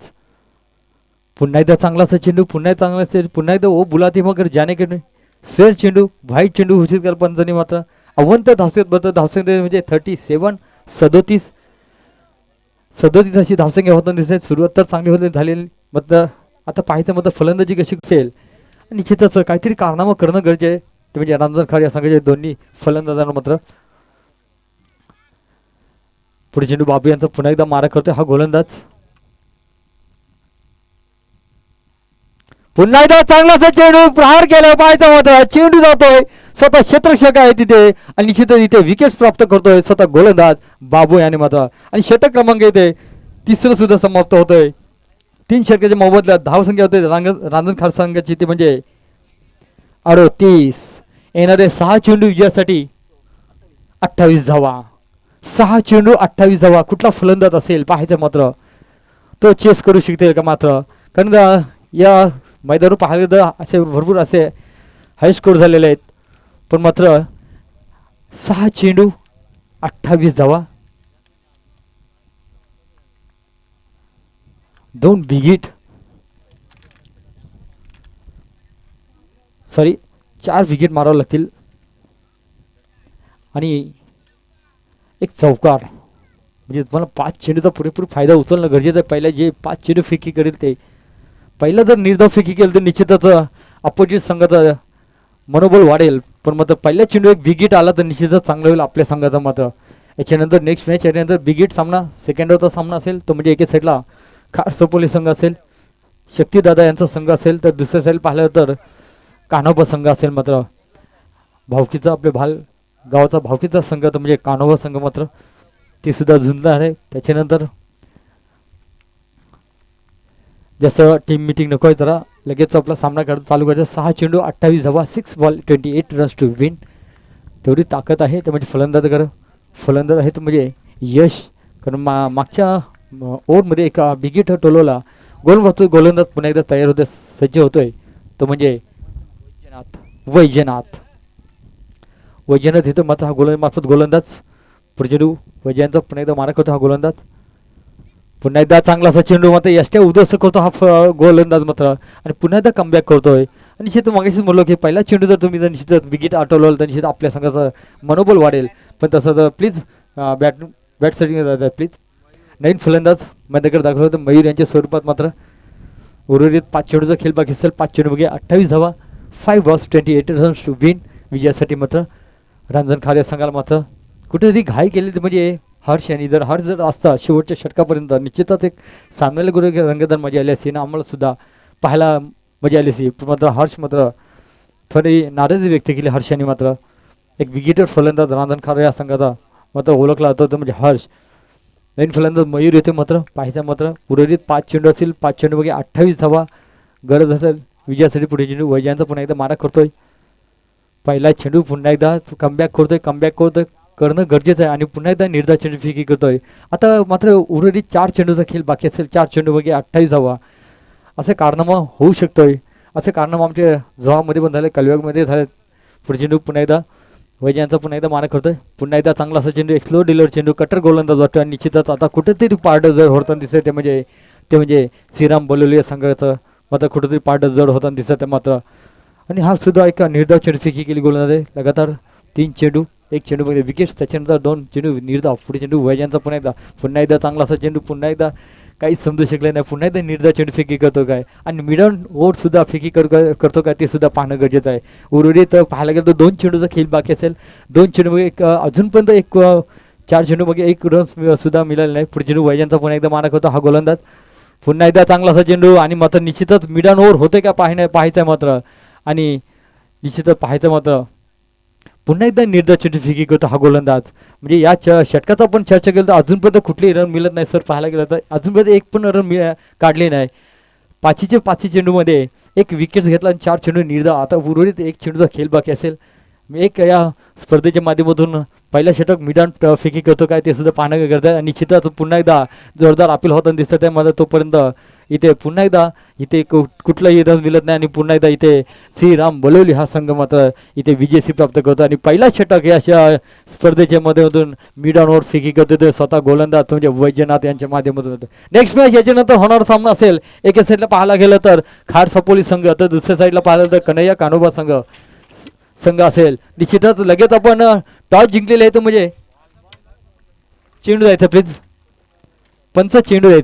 पुन्हा एकदा चांगलासा चेंडू पुन्हा एकदा ओ बुलाती मगर जाने के स्वेर चेंडू व्हाईट चेंडू घोषित केला पंचांनी मात्र. अवंत धावसंख्या म्हणजे 37 37 अशी धावसंख्या होताना दिसते. सुरुवात तर चांगली होती झालेली मात्र आता पाहायचं मात्र फलंदाजी कशी असेल. निश्चितच काहीतरी कारनामा करणं गरजेचं आहे ते म्हणजे रांजणखार या संघाचे दोन्ही फलंदाजांना मात्र. पुढे चेंडू बाबू यांचा पुन्हा एकदा मारा करतोय हा गोलंदाज. पुन्हा एकदा चांगलासा चेंडू प्रहार केला पाहायचा मात्र चेंडू जातोय. स्वतः क्षेत्ररक्षक आहे तिथे आणि निश्चितच इथे विकेट प्राप्त करतोय स्वतः गोलंदाज बाबू याने मात्र. आणि षटक क्रमांक इथे 3रं सुद्धा समाप्त होतोय. 3 षटकाच्या मोबदल्यात धावसंख्या होते रांजणखार संघाची ती म्हणजे 38. येणारे 6 चेंडू विजयासाठी 28 धावा. 6 चेंडू 28 धावा. कुठला फलंदाज असेल पाहायचं मात्र, तो चेस करू शकते का मात्र, कारण या मैदानावर पाहायला तर असे भरपूर असे हाय स्कोर झालेले आहेत, पण मात्र 6 चेंडू 28 धावा, 2 विकेट, 4 विकेट मारावं लागतील आणि एक चौकार, म्हणजे तुम्हाला 5 चेंडूचा पुरेपूर फायदा उचलणं गरजेचं आहे. पहिला जे 5 चेंडू फेकी करेल ते, पहिला जर निर्धाव फेकी केलं तर निश्चितच अपोजिट संघाचं मनोबल वाढेल, पण मात्र पहिल्या चेंडू एक विकेट आला तर निश्चितच चांगलं होईल आपल्या संघाचा. मात्र याच्यानंतर नेक्स्ट मॅच याच्यानंतर बिगेट सामना, सेकंड ओव्हरचा सामना असेल तो म्हणजे एके साईडला खार सपोली संघ असेल, शक्तिदादा यांचा संघ असेल, तर दुसऱ्या साईड पाहिलं तर कान्होबा संघ असेल. मात्र भावकीचा आपले गावाचा भावकीचा संघ तर म्हणजे कान्होबा संघ मात्र ती सुद्धा झुंजणार आहे. त्याच्यानंतर जसं टीम मीटिंग नको आहे, जरा लगेच आपला सामना चालू करायचा. 6 चेंडू 28 धावा, 6 बॉल 28 रन्स टू विन, तेवढी ताकद आहे. ते म्हणजे फलंदाज आहे तो म्हणजे यश, कारण मागच्या ओव्हरमध्ये एका बिगेट टोलवला गोलंदाज पुन्हा एकदा तयार होते, सज्ज होतोय, तो म्हणजे वैजनाथ इथं मात्र हा मार्फत गोलंदाज चेंडू वैजयांचा पुन्हा एकदा मारक होता हा गोलंदाज, पुन्हा एकदा चांगला असा चेंडू मात्र यष्ट्या उद्ध्वस्त करतो हा गोलंदाज मात्र, आणि पुन्हा एकदा कमबॅक करतोय. आणि निश्चित मागाशीच म्हणलो की पहिला चेंडू जर तुम्ही जर निश्चित विकेट आटवलं तर निश्चित आपल्या संघाचं मनोबल वाढेल, पण तसं तर प्लीज बॅट सेटिंग प्लीज. नवीन फलंदाज माझ्याकडे दाखल होतं मयूर यांच्या स्वरूपात, मात्र उर्वरित 5 चेंडूचा खेळ बाकी असेल. 5 चेंडू बघे 28 धावा, 5 बॉल्स 28 रन्स टू विन. विजयासाठी मात्र रांजणखार या संघाला मात्र कुठेतरी घाई केली तर म्हणजे हर्ष यांनी, जर हर्ष जर असता शेवटच्या षटकापर्यंत निश्चितच एक सामन्याला गुरु रंगतदार मजा आली असती ना, आम्हाला सुद्धा पाहायला मजा आली असती. पण मात्र हर्ष मात्र थोडी नाराजी व्यक्त केली हर्षाने. मात्र एक विकेटर फलंदाज रांजणखार या संघाचा मात्र ओळखला जातो तो म्हणजे हर्ष. नवीन फलंदाज मयूर येते मात्र पाहायचा मात्र उर्वरित 5 चेंडू असतील. 5 चेंडू बघे 28 धावा, गरज असेल विजयासाठी पुढे चेंडू वैजयांचा पुन्हा एकदा मारा करतोय. पहिला चेंडू पुन्हा एकदा कमबॅक करतोय करणं गरजेचं आहे, आणि पुन्हा एकदा निर्धाव चेंडू फेकी करतोय. आता मात्र उर्वरित 4 चेंडूचा खेळ बाकी असेल. 4 चेंडू बघे 28 धावा, असे कारनामा होऊ शकतोय. असे कारनामा आमच्या जोहामध्ये पण झाले, कलव्यामध्ये झाले. पुढे चेंडू पुन्हा एकदा वैजयांचा पुन्हा एकदा मारा करतोय. पुन्हा एकदा चांगला असा चेंडू, एक स्लो डिलिव्हर चेंडू, कटर गोलंदाज वाटतो, आणि निश्चितच आता कुठेतरी पारड जड होताना दिसतंय ते म्हणजे श्रीराम बोलवली या संघाचं मात्र कुठेतरी पारड जड होताना दिसत आहे मात्र. आणि हा सुद्धा एक निर्धाव चेंडू फेकी केली गोलंदाज आहे. लगातार 3 चेंडू, 1 चेंडू मध्ये विकेट्स, त्याच्यानंतर 2 चेंडू निर्धाव. पुढे चेंडू वैजयांचा पुन्हा एकदा चांगला असा चेंडू, पुन्हा एकदा काहीच समजू शकले नाही, पुन्हा एकदा निर्धाव चेंडू फेकी करतो काय, आणि मिडल ओव्हर सुद्धा फेकी करतो काय ते सुद्धा पाहणं गरजेचं आहे. उर्वरित पाहायला गेलं तर 2 चेंडूचा खेळ बाकी असेल. 2 चेंडू एक अजूनपर्यंत 4 चेंडू मध्ये 1 रन सुद्धा मिळाले नाही. पुढे चेंडू वैजयांचा पुन्हा एकदा मारा करतो हा गोलंदाज, पुन्हा एकदा चांगला असा चेंडू, आणि मात्र निश्चितच मिडल ओव्हर होते का पाहायचं मात्र, आणि निश्चितच पाहायचं मात्र पुन्हा एकदा निर्धाव चेंडू फेकी करतो हा गोलंदाज. म्हणजे या षटकाचा आपण चर्चा केली तर अजूनपर्यंत कुठलेही रन मिळत नाही सर. पाहायला गेलं तर अजूनपर्यंत एक पण रन काढले नाही. 5 चेंडूमध्ये 1 विकेट घेतला आणि 4 चेंडू निर्धाव. आता उर्वरित 1 चेंडूचा खेळ बाकी असेल. एक या स्पर्धेच्या माध्यमातून पहिला षटक मिडन फेकी करतो काय ते सुद्धा पाहणं गरजेचं आहे, आणि निश्चितच पुन्हा एकदा जोरदार अपील होताना दिसत आहे मला. तोपर्यंत इथे पुन्हा एकदा कुठलाही रन मिळत नाही, आणि पुन्हा एकदा इथे श्रीराम बोलवली हा संघ मात्र इथे विजयसी प्राप्त करतो, आणि पहिला षटक या स्पर्धेच्या माध्यमातून मिडन ओव्हर फेकी करतो ते स्वतः गोलंदाज म्हणजे वैजनाथ यांच्या माध्यमातून होतं. नेक्स्ट मॅच याच्यानंतर होणारा सामना असेल. एका साईडला पाहायला गेलं तर खार सपोली संघ, तर दुसऱ्या साईडला पाहिलं तर कन्हैया कान्होबा संघ असेल. निश्चितच लगेच आपण टॉस जिंकलेले आहे, तो म्हणजे चेंडू द्यायचा प्लीज, पंच चेंडू द्यायचा.